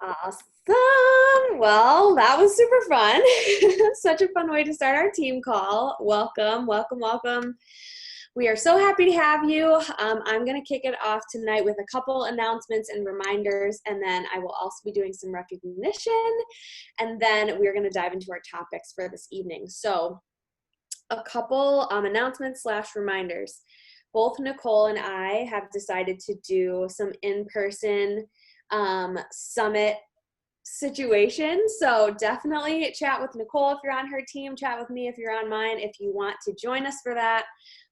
Awesome. Well, that was super fun. Such a fun way to start our team call. Welcome, welcome, welcome. We are so happy to have you. I'm going to kick it off tonight with a couple announcements and reminders, and then I will also be doing some recognition, and then we're going to dive into our topics for this evening. So a couple announcements / reminders. Both Nicolle and I have decided to do some in-person summit situation. So definitely chat with Nicolle if you're on her team, chat with me if you're on mine, if you want to join us for that.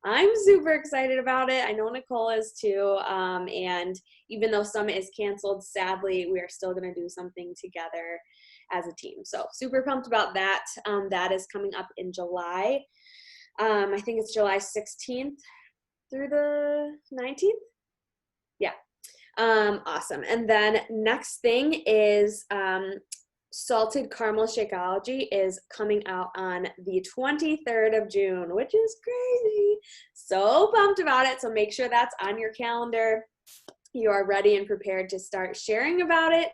I'm super excited about it. I know Nicolle is too. And even though summit is canceled, sadly, we are still going to do something together as a team. So super pumped about that. That is coming up in July. I think it's July 16th through the 19th. Yeah. Awesome. And then next thing is Salted Caramel Shakeology is coming out on the 23rd of June, which is crazy. So pumped about it. So make sure that's on your calendar. You are ready and prepared to start sharing about it.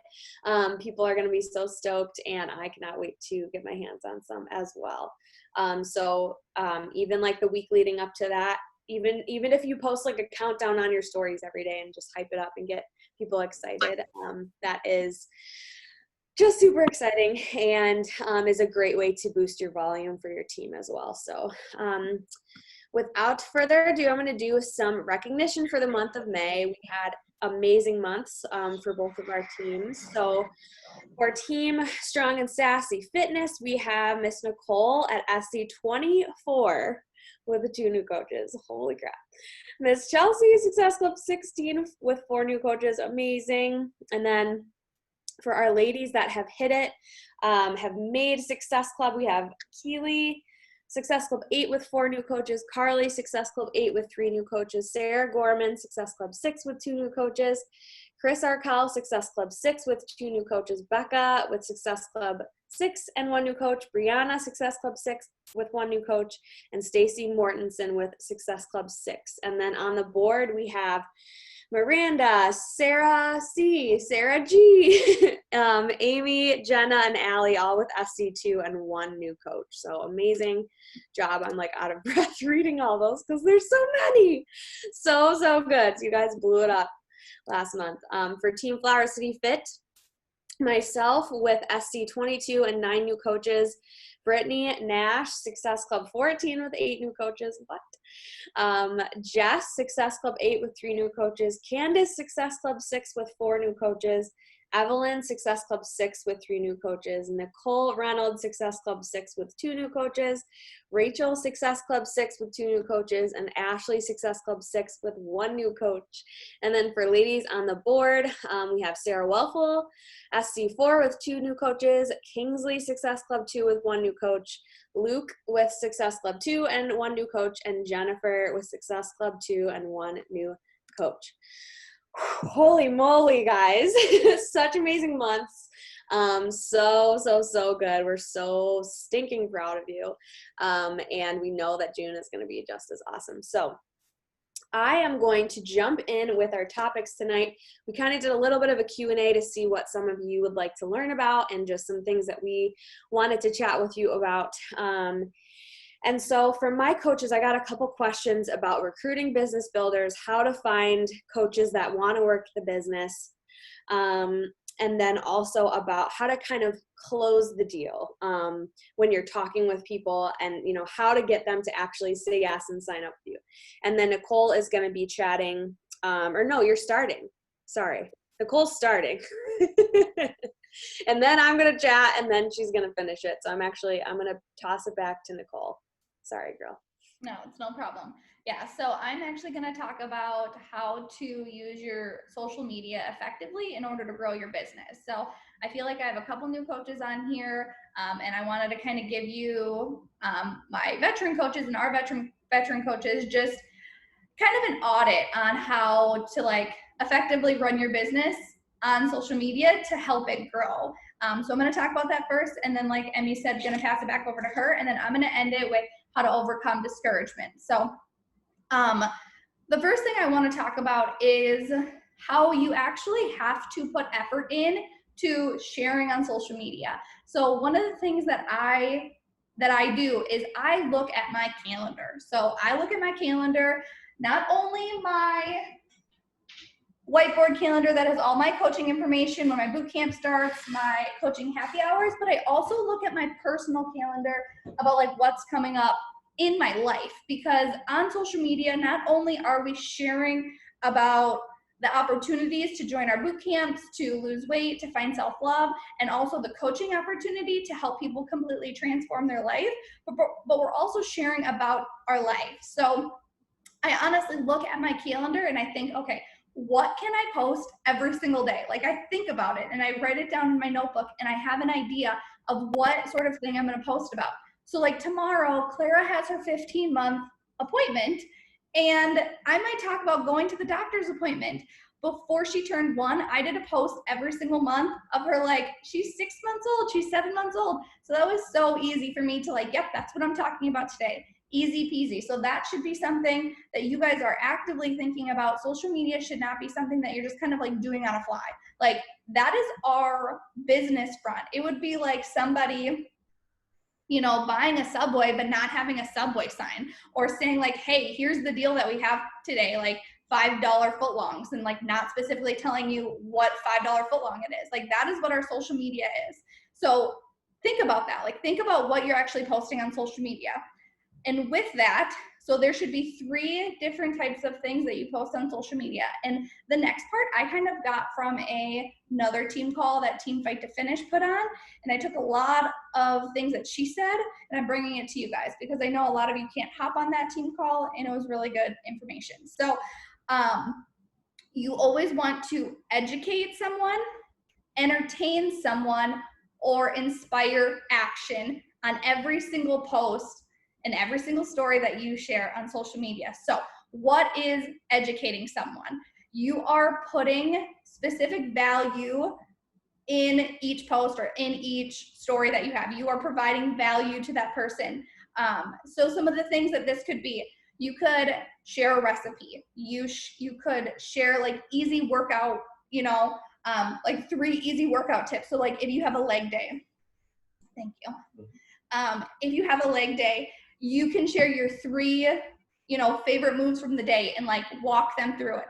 People are going to be so stoked, and I cannot wait to get my hands on some as well. Even like the week leading up to that, even if you post like a countdown on your stories every day and just hype it up and get people excited, that is just super exciting and is a great way to boost your volume for your team as well. So without further ado, I'm going to do some recognition for the month of May. We had amazing months for both of our teams. So for Team Strong and Sassy Fitness, we have Miss Nicolle at SC24 with the 2 new coaches. Holy crap. Miss Chelsea, Success Club 16 with 4 new coaches. Amazing. And then for our ladies that have hit it, have made Success Club, we have Keely, Success Club 8 with 4 new coaches, Carly, Success Club 8 with 3 new coaches, Sarah Gorman, Success Club 6 with 2 new coaches, Chris Arkell, Success Club 6 with 2 new coaches, Becca with Success Club 6 and 1 new coach, Brianna, Success Club 6 with 1 new coach, and Stacy Mortensen with Success Club 6. And then on the board, we have Miranda, Sarah C, Sarah G, Amy, Jenna, and Allie, all with SC2 and 1 new coach. So amazing job. I'm like out of breath reading all those because there's so many. So good. So you guys blew it up last month. For Team Flower City Fit, myself with SC22 and 9 new coaches, Brittany Nash, Success Club 14 with 8 new coaches. Jess, Success Club 8 with 3 new coaches. Candace, Success Club 6 with 4 new coaches. Evelyn, Success Club 6 with 3 new coaches. Nicolle Reynolds, Success Club 6 with 2 new coaches. Rachel, Success Club 6 with 2 new coaches. And Ashley, Success Club 6 with 1 new coach. And then for ladies on the board, we have Sarah Welfel, SC4 with 2 new coaches. Kingsley, Success Club 2 with 1 new coach. Luke with Success Club 2 and 1 new coach. And Jennifer with Success Club 2 and 1 new coach. Holy moly, guys. Such amazing months. So good. We're so stinking proud of you. And we know that June is going to be just as awesome. So I am going to jump in with our topics tonight. We kind of did a little bit of a Q&A to see what some of you would like to learn about and just some things that we wanted to chat with you about. And so for my coaches, I got a couple questions about recruiting business builders, how to find coaches that want to work the business, and then also about how to kind of close the deal when you're talking with people and, you know, how to get them to actually say yes and sign up with you. And then Nicolle is going to be chatting, you're starting. Sorry, Nicolle's starting. And then I'm going to chat and then she's going to finish it. So I'm going to toss it back to Nicolle. Sorry, girl. No, it's no problem. Yeah, so I'm actually going to talk about how to use your social media effectively in order to grow your business. So I feel like I have a couple new coaches on here, and I wanted to kind of give you my veteran coaches and our veteran coaches just kind of an audit on how to like effectively run your business on social media to help it grow. So I'm going to talk about that first, and then like Emmy said, going to pass it back over to her, and then I'm going to end it with how to overcome discouragement. So the first thing I want to talk about is how you actually have to put effort in to sharing on social media. So one of the things that I do is I look at my calendar. So I look at my calendar, not only my whiteboard calendar that has all my coaching information, when my boot camp starts, my coaching happy hours, but I also look at my personal calendar about like what's coming up in my life, because on social media, not only are we sharing about the opportunities to join our boot camps, to lose weight, to find self-love, and also the coaching opportunity to help people completely transform their life, but we're also sharing about our life. So I honestly look at my calendar and I think, okay, what can I post every single day? Like I think about it and I write it down in my notebook and I have an idea of what sort of thing I'm going to post about. So like tomorrow, Clara has her 15-month appointment and I might talk about going to the doctor's appointment. Before she turned 1, I did a post every single month of her, like, she's 6 months old, she's 7 months old. So that was so easy for me to like, yep, that's what I'm talking about today. Easy peasy. So that should be something that you guys are actively thinking about. Social media should not be something that you're just kind of like doing on a fly. Like that is our business front. It would be like somebody, you know, buying a Subway but not having a Subway sign, or saying like, hey, here's the deal that we have today, like $5 footlongs, and like not specifically telling you what $5 footlong it is. Like that is what our social media is. So think about that. Like think about what you're actually posting on social media. And with that, so there should be 3 different types of things that you post on social media. And the next part I kind of got from another team call that Team Fight to Finish put on. And I took a lot of things that she said and I'm bringing it to you guys because I know a lot of you can't hop on that team call and it was really good information. So you always want to educate someone, entertain someone, or inspire action on every single post and every single story that you share on social media. So what is educating someone? You are putting specific value in each post or in each story that you have. You are providing value to that person. So some of the things that this could be, you could share a recipe. You could share like easy workout, you know, like 3 easy workout tips. So like if you have a leg day, thank you. If you have a leg day, you can share your 3, you know, favorite moves from the day and like walk them through it.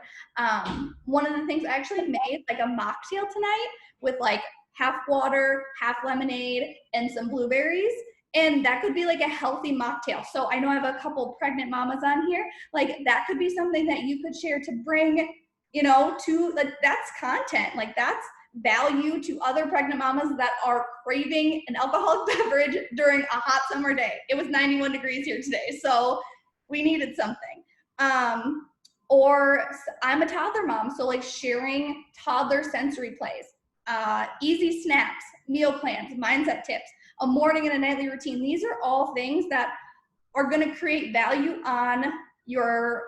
One of the things I actually made like a mocktail tonight with like half water, half lemonade, and some blueberries. And that could be like a healthy mocktail. So I know I have a couple pregnant mamas on here. Like that could be something that you could share to bring, you know, to like, that's content. Like that's value to other pregnant mamas that are craving an alcoholic beverage during a hot summer day. It was 91 degrees here today, so we needed something. Or I'm a toddler mom, so like sharing toddler sensory plays, easy snacks, meal plans, mindset tips, a morning and a nightly routine. These are all things that are going to create value on your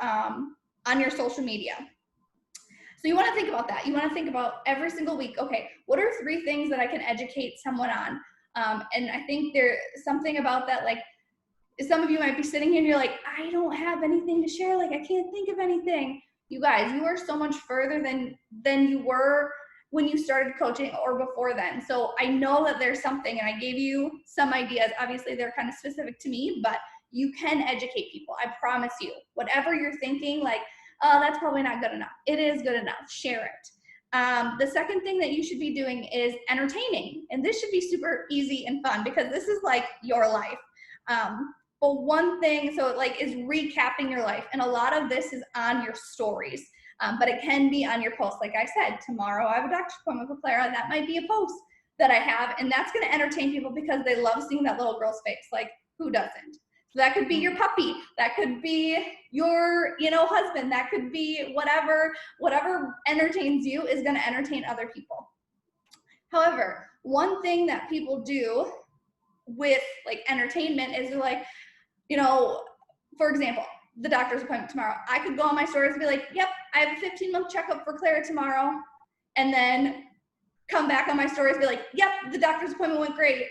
social media. So you want to think about that. You want to think about every single week, okay, what are 3 things that I can educate someone on? And I think there's something about that, like some of you might be sitting here and you're like, I don't have anything to share. Like I can't think of anything. You guys, you are so much further than you were when you started coaching or before then. So I know that there's something, and I gave you some ideas. Obviously they're kind of specific to me, but you can educate people. I promise you, whatever you're thinking, like, oh, that's probably not good enough. It is good enough. Share it. The second thing that you should be doing is entertaining. And this should be super easy and fun because this is like your life. But one thing, so like is recapping your life. And a lot of this is on your stories, but it can be on your posts. Like I said, tomorrow I have a doctor's appointment with Clara. That might be a post that I have. And that's going to entertain people because they love seeing that little girl's face. Like who doesn't? So that could be your puppy. That could be your, you know, husband. That could be whatever entertains you is going to entertain other people. However, one thing that people do with like entertainment is they're like, you know, for example, the doctor's appointment tomorrow. I could go on my stories and be like, yep, I have a 15-month checkup for Clara tomorrow. And then come back on my stories and be like, yep, the doctor's appointment went great.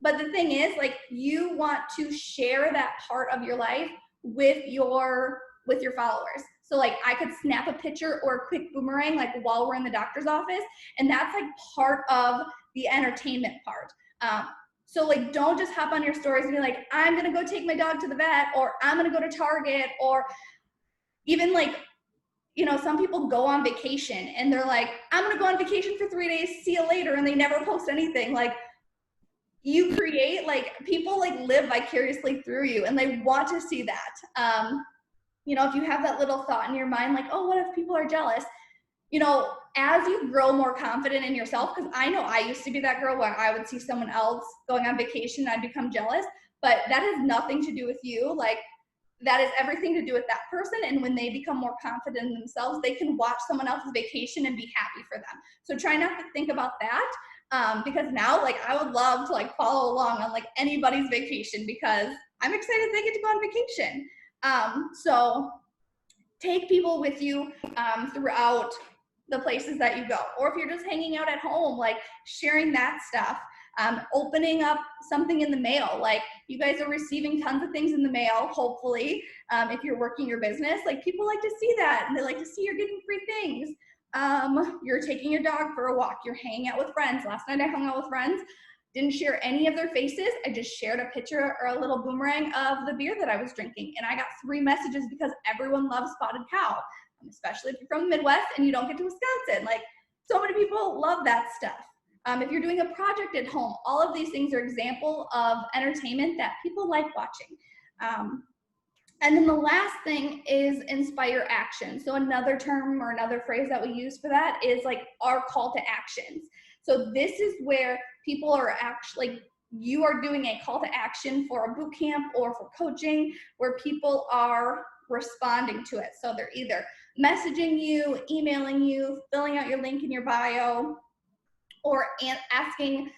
But the thing is, like, you want to share that part of your life with your followers. So like I could snap a picture or a quick boomerang like while we're in the doctor's office, and that's like part of the entertainment part. So like don't just hop on your stories and be like, I'm gonna go take my dog to the vet, or I'm gonna go to Target, or even like, you know, some people go on vacation and they're like, I'm gonna go on vacation for 3 days, see you later, and they never post anything. Like you create, like people like live vicariously through you and they want to see that. You know, if you have that little thought in your mind, like, oh, what if people are jealous? You know, as you grow more confident in yourself, because I know I used to be that girl where I would see someone else going on vacation, I'd become jealous, but that has nothing to do with you. Like that is everything to do with that person. And when they become more confident in themselves, they can watch someone else's vacation and be happy for them. So try not to think about that, because now like I would love to like follow along on like anybody's vacation because I'm excited they get to go on vacation. So take people with you throughout the places that you go. Or if you're just hanging out at home, like sharing that stuff. Opening up something in the mail, like you guys are receiving tons of things in the mail, hopefully, if you're working your business, like people like to see that and they like to see you're getting free things. You're taking your dog for a walk, you're hanging out with friends. Last night I hung out with friends, didn't share any of their faces. I just shared a picture or a little boomerang of the beer that I was drinking. And I got 3 messages because everyone loves spotted cow, especially if you're from the Midwest and you don't get to Wisconsin. Like so many people love that stuff. If you're doing a project at home, all of these things are example of entertainment that people like watching. And then the last thing is inspire action. So another term or another phrase that we use for that is like our call to actions. So this is where people are actually, like, you are doing a call to action for a boot camp or for coaching where people are responding to it. So they're either messaging you, emailing you, filling out your link in your bio, or asking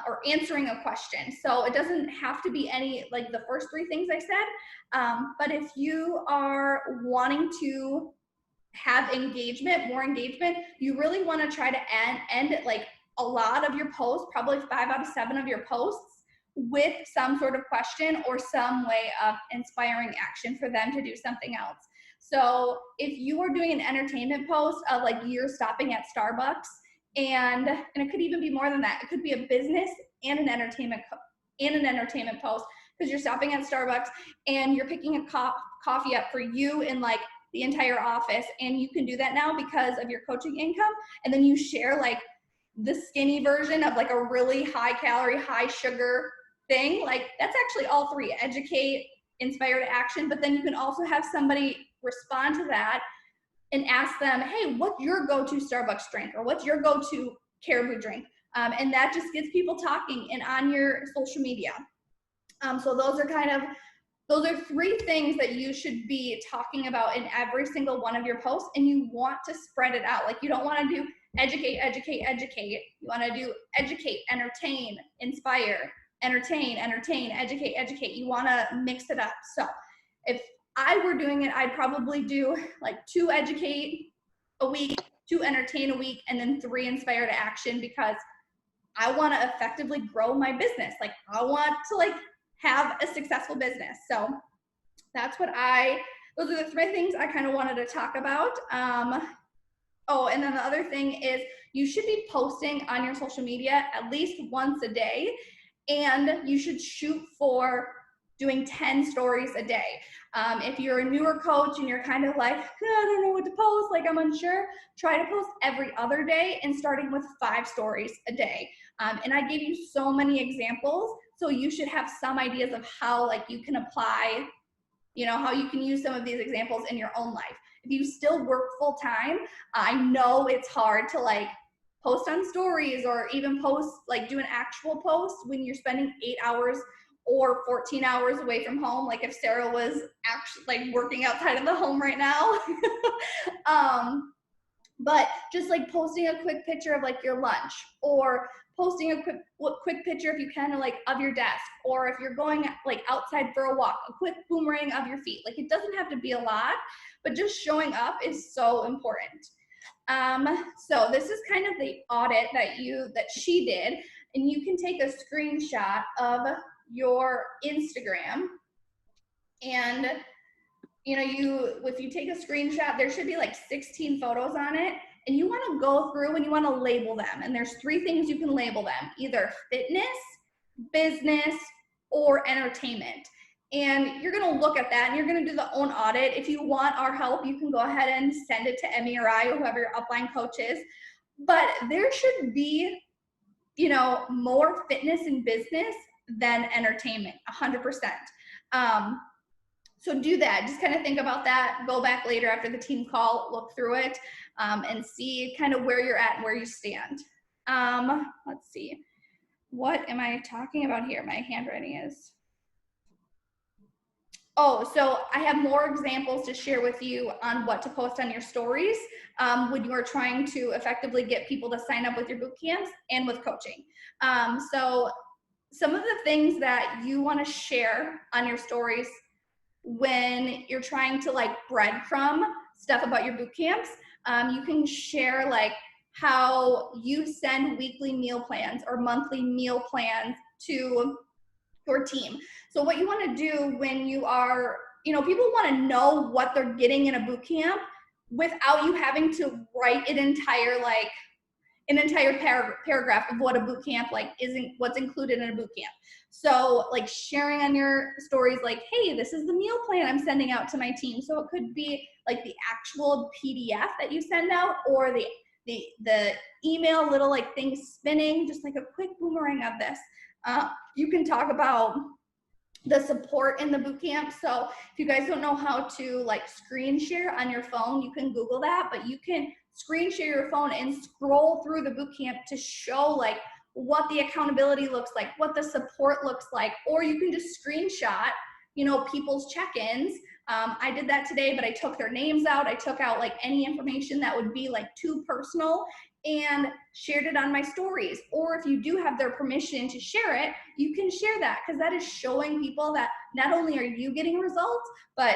or answering a question. So it doesn't have to be any, like the first 3 things I said, but if you are wanting to have engagement, more engagement, you really want to try to end like a lot of your posts, probably 5 out of 7 of your posts, with some sort of question or some way of inspiring action for them to do something else. So if you are doing an entertainment post of like you're stopping at Starbucks, and it could even be more than that. It could be a business and an entertainment post because you're stopping at Starbucks and you're picking a coffee up for you and like the entire office, and you can do that now because of your coaching income. And then you share like the skinny version of like a really high calorie, high sugar thing. Like that's actually all 3: educate, inspire to action. But then you can also have somebody respond to that and ask them, hey, what's your go-to Starbucks drink? Or what's your go-to Caribou drink? And that just gets people talking and on your social media. So those are 3 things that you should be talking about in every single one of your posts, and you want to spread it out. Like you don't want to do educate, educate, educate. You want to do educate, entertain, inspire, entertain, educate, educate. You want to mix it up. So if I were doing it, I'd probably do like 2 educate a week, 2 entertain a week, and then 3 inspire to action, because I want to effectively grow my business. Like I want to like have a successful business. So that's those are the 3 things I kind of wanted to talk about. Oh, and then the other thing is you should be posting on your social media at least once a day, and you should shoot for doing 10 stories a day. If you're a newer coach and you're kind of like, I don't know what to post, like I'm unsure, try to post every other day and starting with 5 stories a day. And I gave you so many examples, so you should have some ideas of how like you can apply, you know, how you can use some of these examples in your own life. If you still work full time, I know it's hard to like post on stories or even post, like do an actual post when you're spending 8 hours or 14 hours away from home. Like if Sarah was actually like working outside of the home right now. But just like posting a quick picture of like your lunch, or posting a quick picture if you can of your desk, or if you're going like outside for a walk, a quick boomerang of your feet. Like it doesn't have to be a lot, but just showing up is so important. So this is kind of the audit that she did, and you can take a screenshot of your Instagram and if you take a screenshot, there should be like 16 photos on it, and you want to go through and you want to label them. And there's 3 things you can label them: either fitness, business, or entertainment. And you're going to look at that and you're going to do the own audit. If you want our help, you can go ahead and send it to Emmy or I, or whoever your upline coach is. But there should be, more fitness and business than entertainment, 100%. So do that. Just kind of think about that. Go back later after the team call, look through it, and see kind of where you're at and where you stand. Let's see. What am I talking about here? My handwriting is. Oh, so I have more examples to share with you on what to post on your stories when you are trying to effectively get people to sign up with your boot camps and with coaching. So some of the things that you want to share on your stories when you're trying to like breadcrumb stuff about your boot camps, you can share like how you send weekly meal plans or monthly meal plans to your team. So what you want to do when you are, people want to know what they're getting in a boot camp without you having to write an entire paragraph of what a boot camp isn't what's included in a boot camp. So like sharing on your stories like, hey, this is the meal plan I'm sending out to my team. So it could be like the actual PDF that you send out, or the email little like things spinning, just like a quick boomerang of this. You can talk about the support in the boot camp. So if you guys don't know how to like screen share on your phone, you can Google that, but you can screen share your phone and scroll through the boot camp to show like what the accountability looks like, what the support looks like, or you can just screenshot, people's check-ins. I did that today, but I took their names out. I took out like any information that would be like too personal and shared it on my stories. Or if you do have their permission to share it, you can share that, because that is showing people that not only are you getting results, but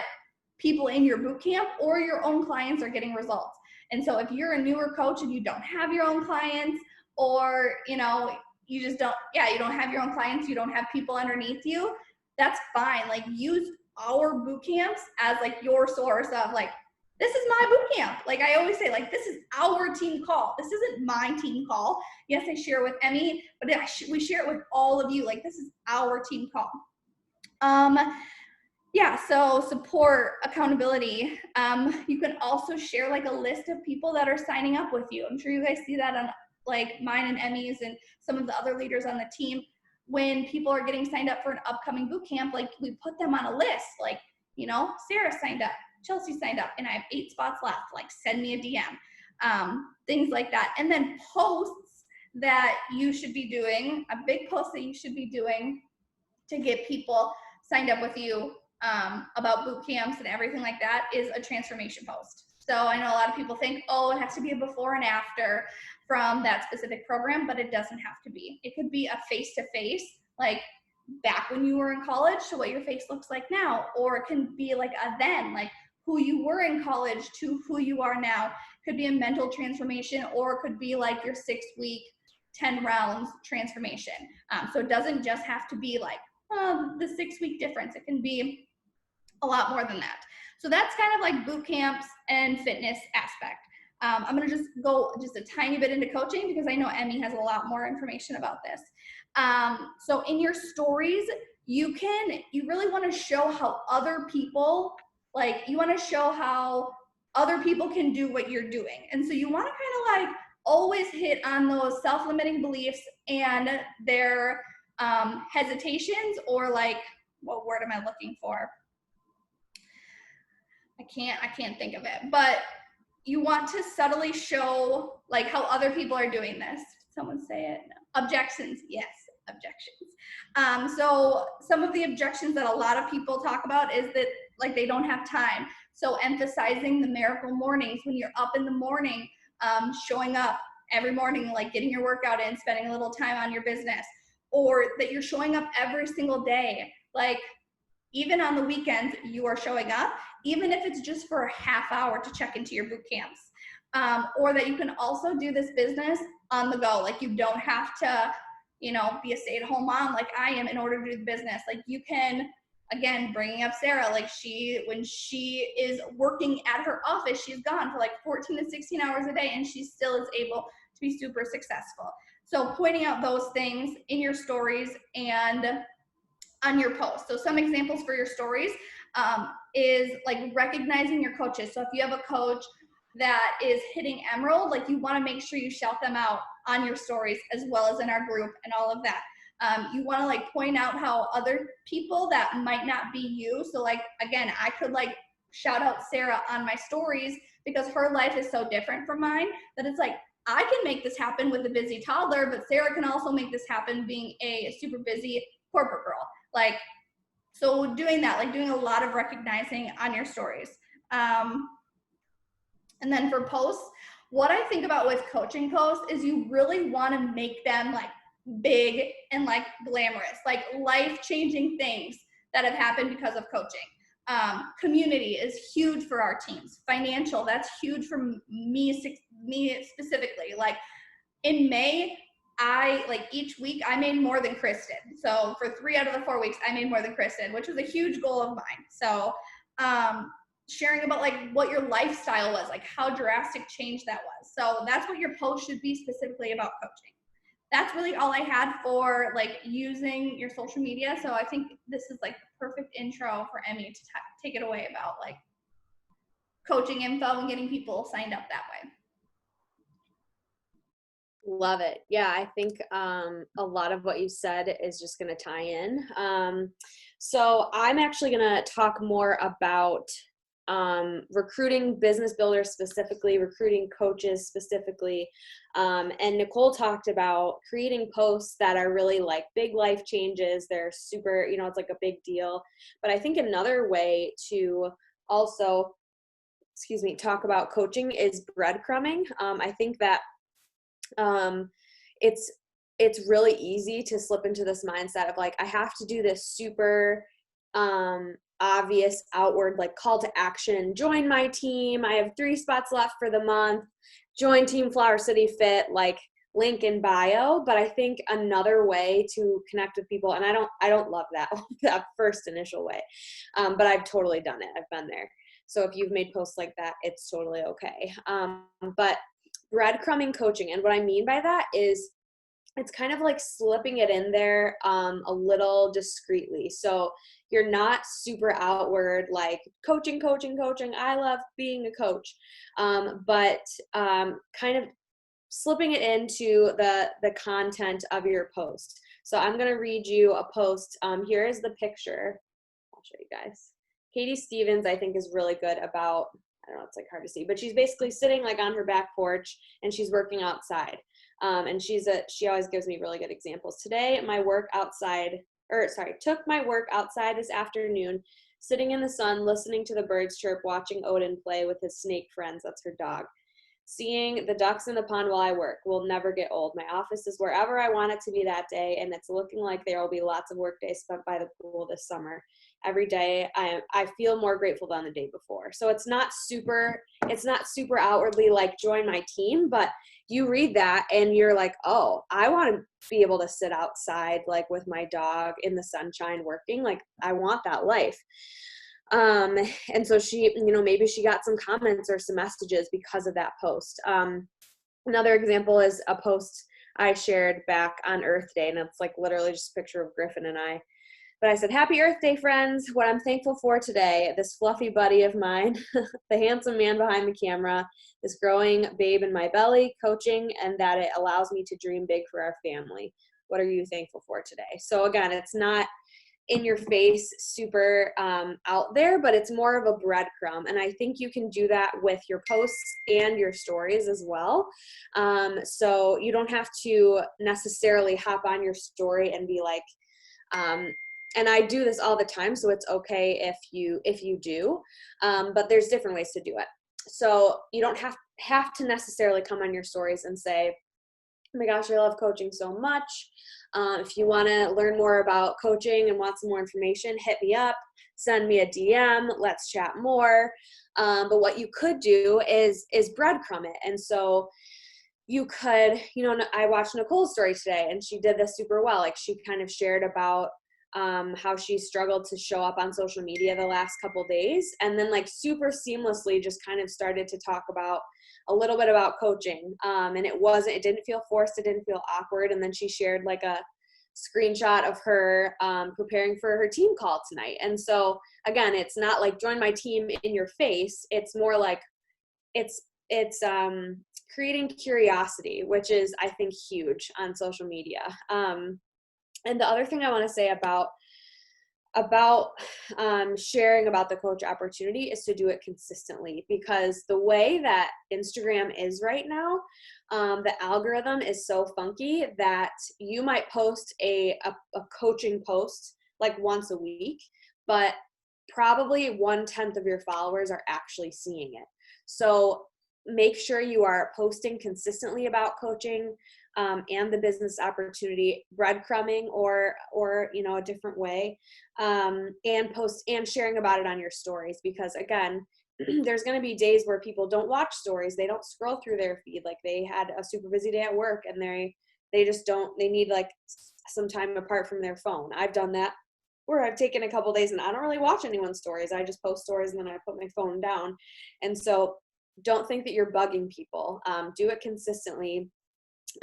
people in your boot camp or your own clients are getting results. And so if you're a newer coach and you don't have your own clients, or, you just don't have your own clients, you don't have people underneath you, that's fine. Like use our boot camps as like your source of like, this is my boot camp. Like I always say, like, this is our team call. This isn't my team call. Yes, I share with Emmy, but we share it with all of you. Like this is our team call. Yeah, so support, accountability. You can also share like a list of people that are signing up with you. I'm sure you guys see that on like mine and Emmy's and some of the other leaders on the team. When people are getting signed up for an upcoming boot camp, like we put them on a list, like, Sarah signed up, Chelsea signed up, and I have 8 spots left, like send me a DM, things like that. And then posts that you should be doing, a big post that you should be doing to get people signed up with you about boot camps and everything like that is a transformation post. So I know a lot of people think, oh, it has to be a before and after from that specific program, but it doesn't have to be. It could be a face-to-face, like back when you were in college to what your face looks like now, or it can be like a then, like who you were in college to who you are now. It could be a mental transformation, or it could be like your 6-week, 10 rounds transformation. So it doesn't just have to be like the 6-week difference. It can be a lot more than that. So that's kind of like boot camps and fitness aspect. I'm going to just go just a tiny bit into coaching because I know Emmy has a lot more information about this. So in your stories, you really want to show how other people, you want to show how other people can do what you're doing. And so you want to kind of like always hit on those self-limiting beliefs and their hesitations, or like, what word am I looking for? I can't think of it, but you want to subtly show like how other people are doing this. Someone say it. Objections. Yes, objections. So some of the objections that a lot of people talk about is that like they don't have time. So emphasizing the miracle mornings, when you're up in the morning, showing up every morning, like getting your workout in, spending a little time on your business, or that you're showing up every single day. Like even on the weekends, you are showing up, even if it's just for a half hour to check into your boot camps. Or that you can also do this business on the go. Like you don't have to, be a stay-at-home mom like I am in order to do the business. Like you can again, bringing up Sarah, like when she is working at her office, she's gone for like 14 to 16 hours a day and she still is able to be super successful. So pointing out those things in your stories and on your post. So some examples for your stories is like recognizing your coaches. So if you have a coach that is hitting emerald, like you want to make sure you shout them out on your stories as well as in our group and all of that. You want to like point out how other people that might not be you. So like, again, I could like shout out Sarah on my stories because her life is so different from mine that it's like, I can make this happen with a busy toddler, but Sarah can also make this happen being a super busy corporate girl. Like, so doing that, like doing a lot of recognizing on your stories. And then for posts, what I think about with coaching posts is you really want to make them like big and like glamorous, like life-changing things that have happened because of coaching. Community is huge for our teams. Financial, that's huge for me specifically. Like in May, each week I made more than Chris did. So for 3 out of the 4 weeks, I made more than Chris did, which was a huge goal of mine. So sharing about like what your lifestyle was, like how drastic change that was. So that's what your post should be specifically about coaching. That's really all I had for like using your social media. So I think this is like the perfect intro for Emmi to take it away about like coaching info and getting people signed up that way. Love it. Yeah, I think a lot of what you said is just going to tie in. So I'm actually going to talk more about recruiting business builders specifically, recruiting coaches specifically. And Nicolle talked about creating posts that are really like big life changes. They're super, it's like a big deal. But I think another way to also, talk about coaching is breadcrumbing. I think that it's really easy to slip into this mindset of like, I have to do this super obvious outward like call to action, join my team, I have 3 spots left for the month, join Team Flower City Fit, like link in bio. But I think another way to connect with people, and I don't love that first initial way, but I've totally done it. I've been there. So if you've made posts like that, it's totally okay. But breadcrumbing coaching, and what I mean by that is it's kind of like slipping it in there a little discreetly. So you're not super outward like coaching, I love being a coach, but kind of slipping it into the content of your post. So I'm going to read you a post. Here is the picture. I'll show you guys. Katie Stevens, I think, is really good about, I don't know, it's like hard to see, but she's basically sitting like on her back porch and she's working outside. And she always gives me really good examples. Took my work outside this afternoon, sitting in the sun, listening to the birds chirp, watching Odin play with his snake friends. That's her dog. Seeing the ducks in the pond while I work will never get old. My office is wherever I want it to be that day, and it's looking like there will be lots of work days spent by the pool this summer. Every day I feel more grateful than the day before. So it's not super outwardly like join my team, but you read that and you're like, oh, I want to be able to sit outside like with my dog in the sunshine working. Like I want that life. And so she, maybe she got some comments or some messages because of that post. Another example is a post I shared back on Earth Day, and it's like literally just a picture of Griffin and I. But I said, happy Earth Day, friends. What I'm thankful for today, this fluffy buddy of mine, the handsome man behind the camera, this growing babe in my belly, coaching, and that it allows me to dream big for our family. What are you thankful for today? So again, it's not in your face, super out there, but it's more of a breadcrumb. And I think you can do that with your posts and your stories as well. So you don't have to necessarily hop on your story and be like, and I do this all the time, so it's okay if you do, but there's different ways to do it. So you don't have to necessarily come on your stories and say, oh my gosh, I love coaching so much. If you want to learn more about coaching and want some more information, hit me up, send me a DM, let's chat more. But what you could do is breadcrumb it. And so you could, I watched Nicolle's story today and she did this super well. Like she kind of shared about how she struggled to show up on social media the last couple days, and then like super seamlessly just kind of started to talk about a little bit about coaching. And it didn't feel forced, it didn't feel awkward. And then she shared like a screenshot of her preparing for her team call tonight. And so again, it's not like join my team in your face. It's more like it's creating curiosity, which is, I think, huge on social media. And the other thing I want to say about sharing about the coach opportunity is to do it consistently, because the way that Instagram is right now, the algorithm is so funky that you might post a coaching post like once a week, but probably 1/10 of your followers are actually seeing it. So make sure you are posting consistently about coaching and the business opportunity, breadcrumbing or a different way, and post and sharing about it on your stories. Because again, there's going to be days where people don't watch stories, they don't scroll through their feed, like they had a super busy day at work and they just don't, they need like some time apart from their phone. I've done that, where I've taken a couple days and I don't really watch anyone's stories. I just post stories and then I put my phone down. And so don't think that you're bugging people. Do it consistently.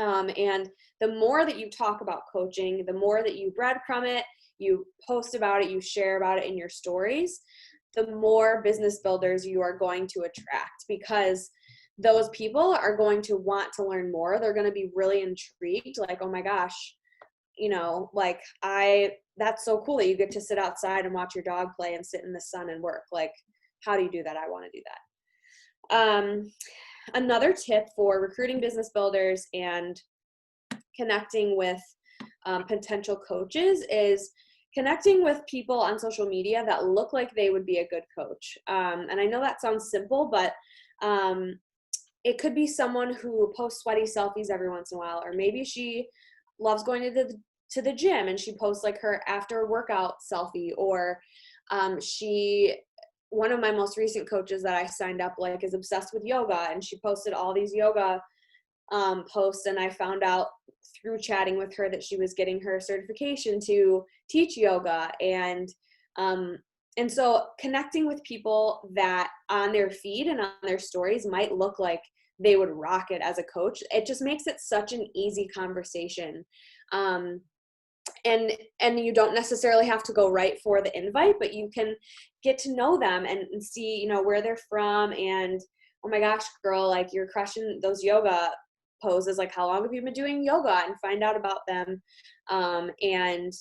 And the more that you talk about coaching, the more that you breadcrumb it, you post about it, you share about it in your stories, the more business builders you are going to attract, because those people are going to want to learn more. They're going to be really intrigued, like, oh my gosh, like that's so cool that you get to sit outside and watch your dog play and sit in the sun and work. Like, how do you do that? I want to do that. Another tip for recruiting business builders and connecting with potential coaches is connecting with people on social media that look like they would be a good coach. And I know that sounds simple, but it could be someone who posts sweaty selfies every once in a while, or maybe she loves going to the gym and she posts like her after workout selfie, or one of my most recent coaches that I signed up like is obsessed with yoga, and she posted all these yoga posts, and I found out through chatting with her that she was getting her certification to teach yoga. And so connecting with people that on their feed and on their stories might look like they would rock it as a coach, it just makes it such an easy conversation. And you don't necessarily have to go right for the invite, but you can get to know them and see, where they're from. And, oh my gosh, girl, like you're crushing those yoga poses. Like, how long have you been doing yoga? And find out about them. And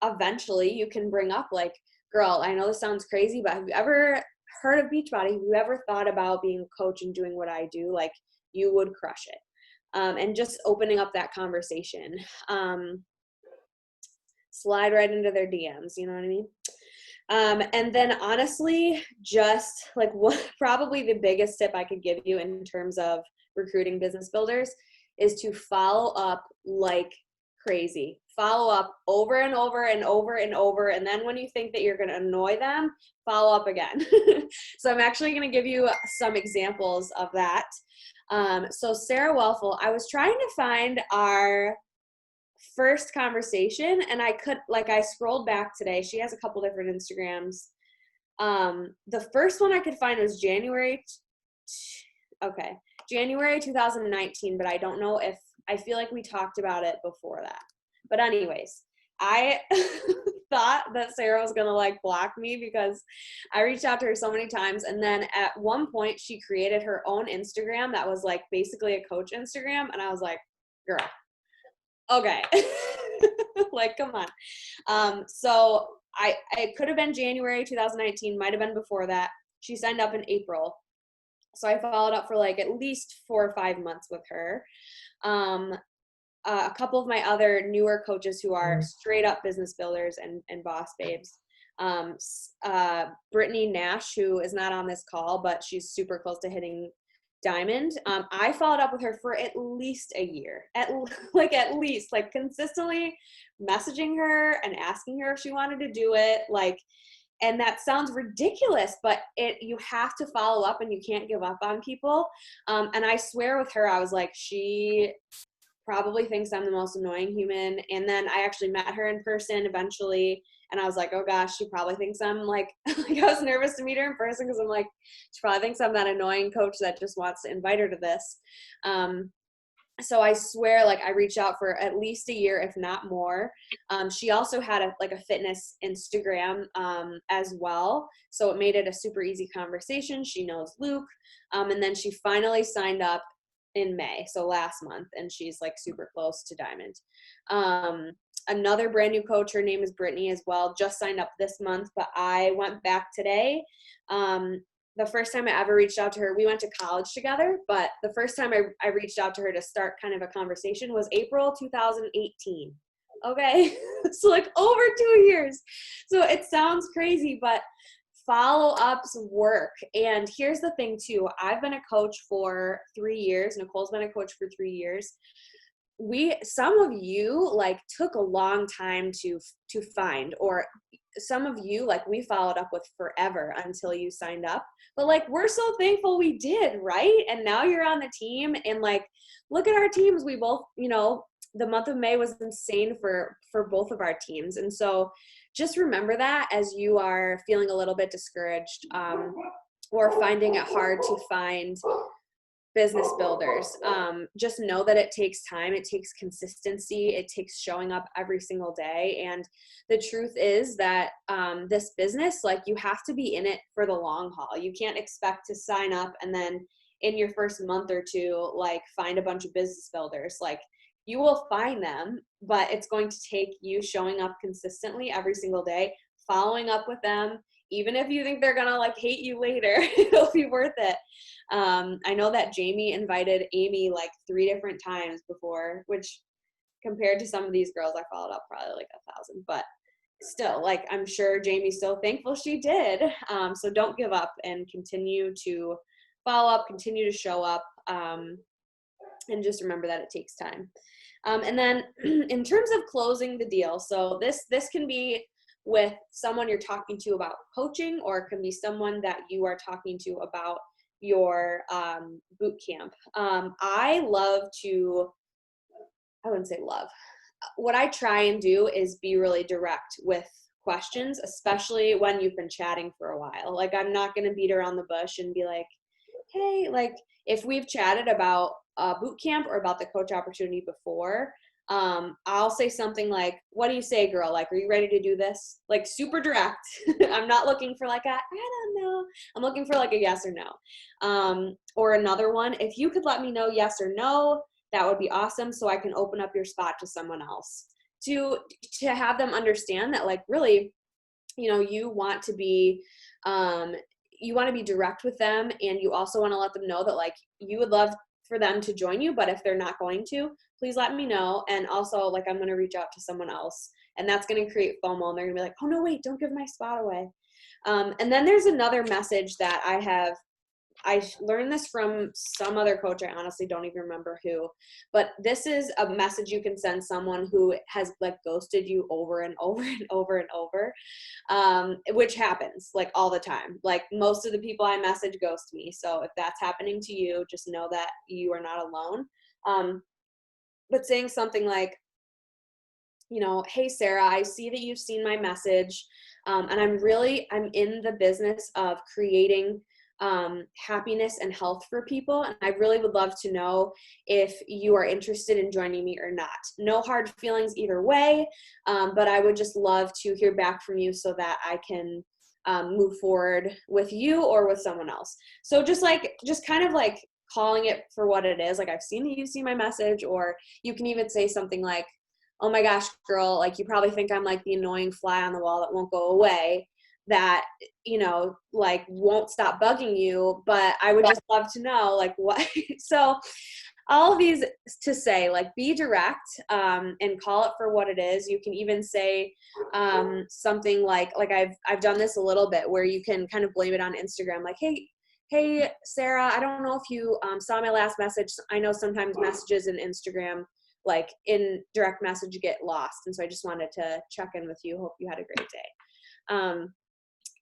eventually you can bring up like, girl, I know this sounds crazy, but have you ever heard of Beachbody? Have you ever thought about being a coach and doing what I do? Like, you would crush it. And just opening up that conversation. Slide right into their DMs, you know what I mean? And then honestly, just like probably the biggest tip I could give you in terms of recruiting business builders is to follow up like crazy. Follow up over and over and over and over. And then when you think that you're going to annoy them, follow up again. So I'm actually going to give you some examples of that. So Sarah Welfel, I was trying to find our first conversation, and I scrolled back today. She has a couple different Instagrams. The first one I could find was January 2019, but I don't know if, I feel like we talked about it before that. But anyways, I thought that Sarah was gonna like block me because I reached out to her so many times, and then at one point she created her own Instagram that was like basically a coach Instagram, and I was like, girl, okay. Like, come on. So it could have been January 2019, might have been before that. She signed up in April. So I followed up for like at least 4 or 5 months with her. A couple of my other newer coaches who are straight up business builders and boss babes. Brittany Nash, who is not on this call, but she's super close to hitting diamond. I followed up with her for at least a year, at least consistently messaging her and asking her if she wanted to do it. And that sounds ridiculous, but you have to follow up and you can't give up on people. And I swear with her, I was like, she probably thinks I'm the most annoying human. And then I actually met her in person eventually, and I was like, oh gosh, she probably thinks I'm like, like I was nervous to meet her in person because I'm like, she probably thinks I'm that annoying coach that just wants to invite her to this. So I swear, like, I reached out for at least a year, if not more. She also had a fitness Instagram as well. So it made it a super easy conversation. She knows Luke. And then she finally signed up in May, so last month, and she's like super close to Diamond. Another brand new coach, her name is Brittany as well, just signed up this month, but I went back today. The first time I ever reached out to her, we went to college together, but the first time I reached out to her to start kind of a conversation was April 2018. Okay, so like over 2 years. So it sounds crazy, but follow-ups work. And here's the thing too, I've been a coach for 3 years. Nicole's been a coach for 3 years. Some of you like took a long time to find, or some of you like we followed up with forever until you signed up, but like we're so thankful we did, right? And now you're on the team, and like look at our teams. We both, the month of May was insane for both of our teams. And so just remember that as you are feeling a little bit discouraged, or finding it hard to find business builders. Just know that it takes time, it takes consistency, it takes showing up every single day. And the truth is that this business, like, you have to be in it for the long haul. You can't expect to sign up and then in your first month or two, like, find a bunch of business builders. Like, you will find them, but it's going to take you showing up consistently every single day, following up with them. Even if you think they're gonna like hate you later, it'll be worth it. I know that Jamie invited Amy like 3 different times before, which compared to some of these girls I followed up probably like 1,000, but still, like, I'm sure Jamie's so thankful she did. So don't give up and continue to follow up, continue to show up, and just remember that it takes time. And then in terms of closing the deal, so this can be with someone you're talking to about coaching, or it can be someone that you are talking to about your boot camp. I wouldn't say love. What I try and do is be really direct with questions, especially when you've been chatting for a while. Like, I'm not going to beat around the bush and be like, hey, like, if we've chatted about boot camp or about the coach opportunity before, I'll say something like, what do you say, girl? Like, are you ready to do this? Like, super direct. I'm not looking for like I don't know. I'm looking for like a yes or no. Or another one, if you could let me know yes or no, that would be awesome, so I can open up your spot to someone else. To have them understand that, like, really, you want to be direct with them, and you also want to let them know that, like, you would love for them to join you, but if they're not going to, please let me know. And also, like, I'm going to reach out to someone else, and that's going to create FOMO, and they're going to be like, oh no, wait, don't give my spot away. And then there's another message that I learned this from some other coach. I honestly don't even remember who, but this is a message you can send someone who has like ghosted you over and over and over and over, which happens like all the time. Like, most of the people I message ghost me. So if that's happening to you, just know that you are not alone. But saying something like, hey, Sarah, I see that you've seen my message. And I'm in the business of creating happiness and health for people. And I really would love to know if you are interested in joining me or not. No hard feelings either way, but I would just love to hear back from you so that I can move forward with you or with someone else. So just kind of like calling it for what it is. Like, I've seen that you see my message, or you can even say something like, oh my gosh, girl, like, you probably think I'm like the annoying fly on the wall that won't go away, that, like, won't stop bugging you, but I would just love to know, like, what. So all of these to say, like, be direct, and call it for what it is. You can even say something like I've done this a little bit, where you can kind of blame it on Instagram. Like, hey, Sarah, I don't know if you saw my last message. I know sometimes messages in Instagram, like in direct message, get lost. And so I just wanted to check in with you. Hope you had a great day.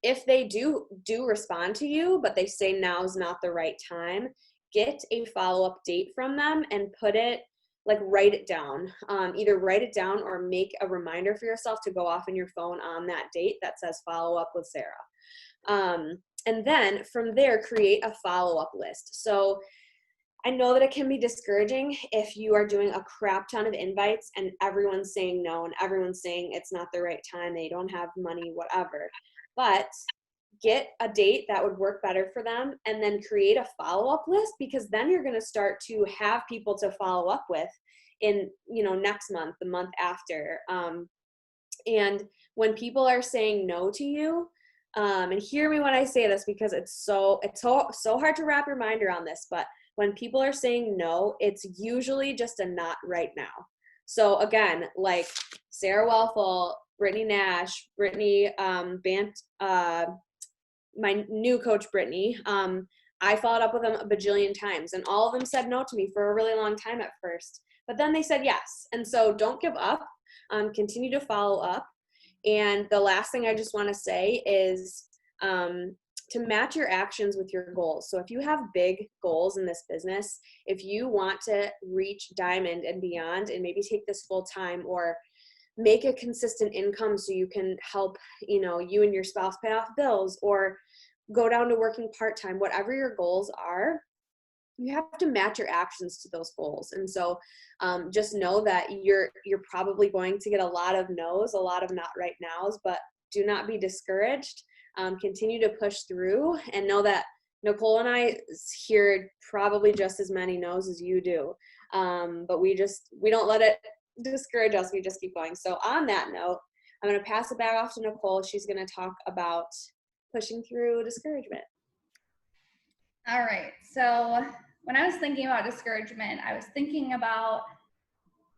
If they do respond to you, but they say now's not the right time, get a follow-up date from them and put it like write it down. Either write it down or make a reminder for yourself to go off in your phone on that date that says follow up with Sarah. And then from there, create a follow-up list. So I know that it can be discouraging if you are doing a crap ton of invites and everyone's saying no and everyone's saying it's not the right time, they don't have money, whatever. But get a date that would work better for them and then create a follow-up list, because then you're going to start to have people to follow up with in, next month, the month after. And when people are saying no to you, and hear me when I say this, because it's so hard to wrap your mind around this, but when people are saying no, it's usually just a not right now. So again, like Sarah Welfel, Brittany Nash, Brittany my new coach, Brittany, I followed up with them a bajillion times, and all of them said no to me for a really long time at first, but then they said yes. And so don't give up, continue to follow up. And the last thing I just want to say is to match your actions with your goals. So if you have big goals in this business, if you want to reach diamond and beyond and maybe take this full time or make a consistent income so you can help, you and your spouse pay off bills or go down to working part-time, whatever your goals are, you have to match your actions to those goals. And so just know that you're probably going to get a lot of no's, a lot of not right nows, but do not be discouraged. Continue to push through and know that Nicolle and I hear probably just as many no's as you do. But we don't let it discourage us. We just keep going. So on that note, I'm going to pass it back off to Nicolle. She's going to talk about pushing through discouragement. All right. So when I was thinking about discouragement, I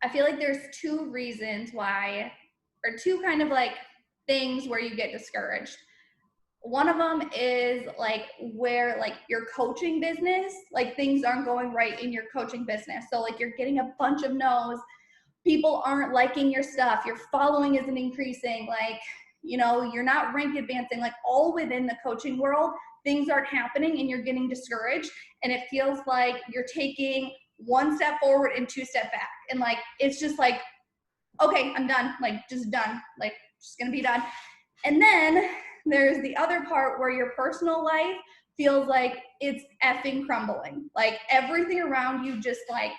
feel like there's two reasons why, or two kind of like things where you get discouraged. One of them is like where like your coaching business, like things aren't going right in your coaching business. So like you're getting a bunch of no's, people aren't liking your stuff, your following isn't increasing, like, you're not rank advancing, like all within the coaching world, things aren't happening and you're getting discouraged. And it feels like you're taking one step forward and two steps back. And like, it's just like, okay, I'm done, like just done, like just gonna be done. And then there's the other part where your personal life feels like it's effing crumbling. Like everything around you just like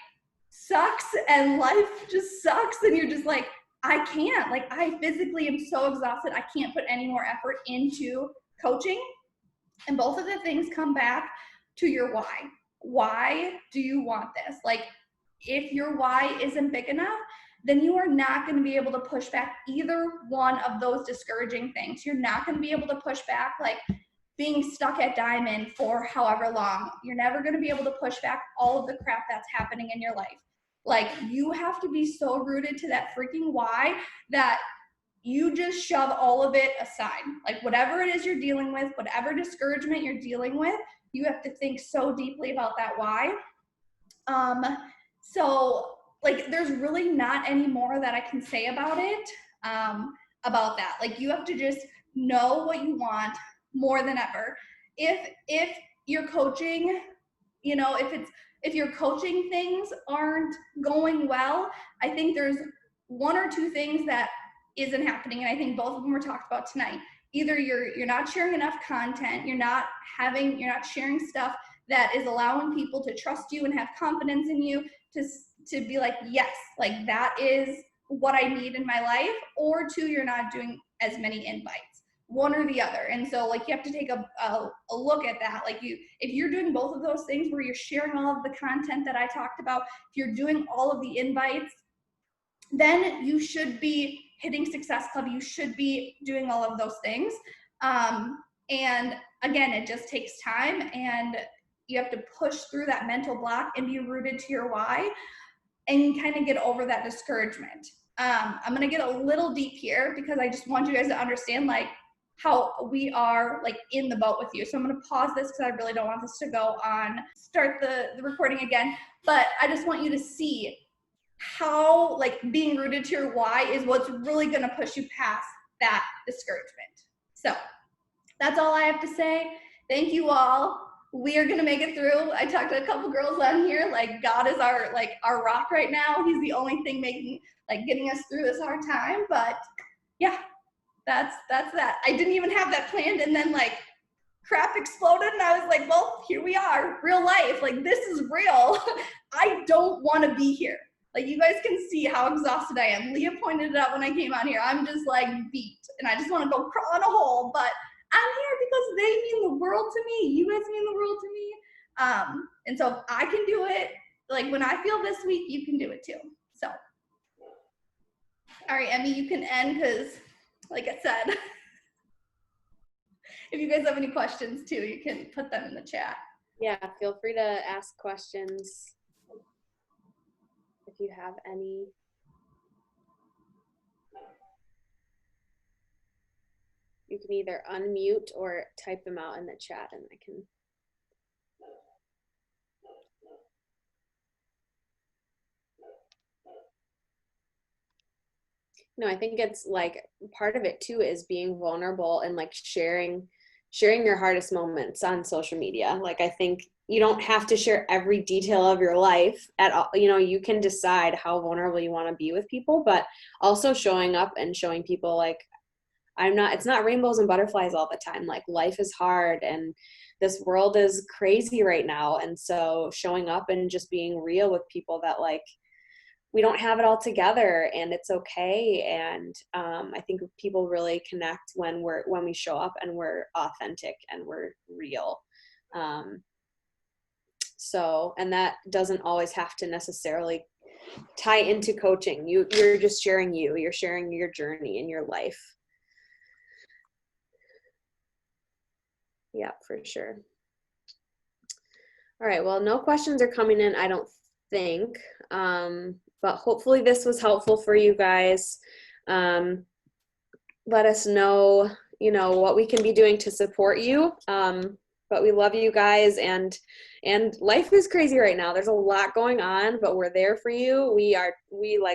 sucks and life just sucks. And you're just like, I can't, like I physically am so exhausted. I can't put any more effort into coaching. And both of the things come back to your why. Why do you want this? Like if your why isn't big enough, then you are not going to be able to push back either one of those discouraging things. You're not going to be able to push back like being stuck at diamond for however long. You're never going to be able to push back all of the crap that's happening in your life. Like you have to be so rooted to that freaking why that you just shove all of it aside. Like whatever it is you're dealing with, whatever discouragement you're dealing with, you have to think so deeply about that why. So like there's really not any more that I can say about it, about that. Like you have to just know what you want more than ever. If you're coaching, if your coaching things aren't going well, I think there's one or two things that isn't happening. And I think both of them were talked about tonight. Either you're not sharing enough content, you're not sharing stuff that is allowing people to trust you and have confidence in you to be like, yes, like that is what I need in my life, or two, you're not doing as many invites, one or the other. And so like you have to take a look at that. Like if you're doing both of those things where you're sharing all of the content that I talked about, if you're doing all of the invites, then you should be hitting Success Club. You should be doing all of those things. And again, it just takes time, and you have to push through that mental block and be rooted to your why and kind of get over that discouragement. I'm going to get a little deep here because I just want you guys to understand like how we are like in the boat with you. So I'm going to pause this because I really don't want this to go on, start the recording again, but I just want you to see how like being rooted to your why is what's really going to push you past that discouragement. So that's all I have to say. Thank you all. We are gonna make it through. I talked to a couple girls on here, like God is our rock right now. He's the only thing getting us through this hard time. But yeah, that's that. I didn't even have that planned, and then like crap exploded, and I was like, well, here we are, real life. Like, this is real. I don't want to be here. Like, you guys can see how exhausted I am. Leah pointed it out when I came out here. I'm just like beat, and I just want to go crawl in a hole, but I'm here because they mean the world to me. You guys mean the world to me. And so if I can do it, like when I feel this week, you can do it too. So, all right, Emmy, you can end because, like I said, if you guys have any questions too, you can put them in the chat. Yeah, feel free to ask questions if you have any. You can either unmute or type them out in the chat and I can. No, I think it's like part of it too is being vulnerable and like sharing your hardest moments on social media. Like I think you don't have to share every detail of your life at all. You know, you can decide how vulnerable you want to be with people, but also showing up and showing people like it's not rainbows and butterflies all the time. Like life is hard and this world is crazy right now. And so showing up and just being real with people that like, we don't have it all together and it's okay. And I think people really connect when we show up and we're authentic and we're real. And that doesn't always have to necessarily tie into coaching. You're just sharing you're sharing your journey in your life. Yeah, for sure. All right, well, no questions are coming in, I don't think. But hopefully this was helpful for you guys. Let us know, what we can be doing to support you. But we love you guys, and life is crazy right now. There's a lot going on, but we're there for you. We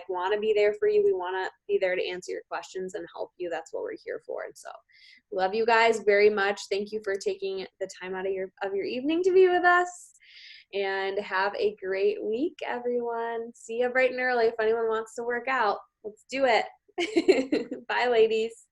want to be there for you. We want to be there to answer your questions and help you. That's what we're here for. And so love you guys very much. Thank you for taking the time out of your evening to be with us. And have a great week, everyone. See you bright and early if anyone wants to work out. Let's do it. Bye, ladies.